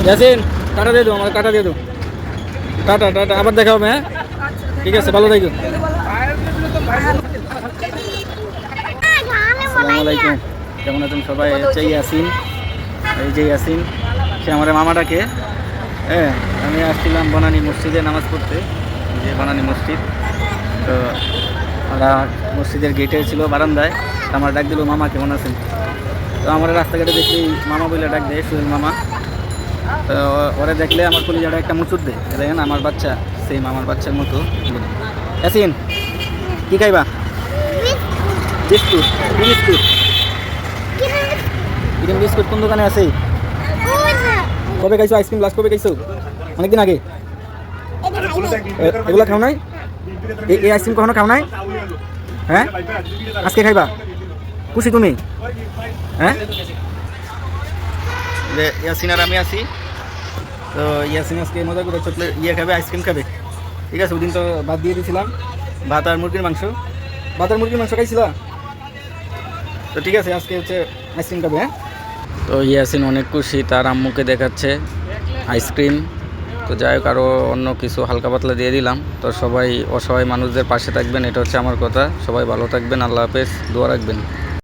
Yasin tata দিয়ে দাও, আমাকে টাটা দিয়ে দাও। টাটা টাটা, আবার দেখা হবে। হ্যাঁ ঠিক আছে, ভালো থাকো। আসসালামু আলাইকুম, কেমন আছেন সবাই? হচ্ছে ইয়াসিন, এই যে ইয়াসিন, সে আমার মামাটাকে। হ্যাঁ, আমি আসছিলাম বনানী মসজিদে নামাজ পড়তে, যে বনানী মসজিদ। তো ওরা মসজিদের গেটে ছিল বারান্দায়, আমার ডাক দিল, মামা কেমন আছেন? তো আমার রাস্তাঘাটে দেখলি মামা বলে ডাক দেয়, সুহেল মামা। তো ওরা দেখলে আমার কলিজাটা একটা মুচুর দেয়, দেখেন আমার বাচ্চা সেম আমার বাচ্চার মতো। ইয়াসিন কি খাইবা? বিস্কুট। কি বিস্কুট? ক্রিম বিস্কুট কোন দোকানে আছে? কবে খাইছো আইসক্রিম? লাস্ট কবে খাইছো? অনেকদিন আগে। এগুলো খাও নাই? এই আইসক্রিম কখনো খাও নাই? হ্যাঁ, আজকে খাইবা? খুশি তুমি? হ্যাঁ, ইয়াসিন আর আমি আছি। তো ইয়াসিন আজকে মজা করে চকলেট খাবে, আইসক্রিম খাবে। ঠিক আছে, ওদিন তো ভাত দিয়ে দিয়েছিলাম, ভাত আর মুরগির মাংস। ভাত আর মুরগির মাংস খাইছিলা? তো ঠিক আছে, আজকে হচ্ছে আইসক্রিম খাবে। হ্যাঁ, তো ইয়াসিন অনেক খুশি, তার আম্মুকে দেখাচ্ছে আইসক্রিম। তো যাই হোক, আরও অন্য কিছু হালকা পাতলা দিয়ে দিলাম। তো সবাই অসহায় মানুষদের পাশে থাকবেন, এটা হচ্ছে আমার কথা। সবাই ভালো থাকবেন, আল্লাহ হাফেজ, দোয়া রাখবেন।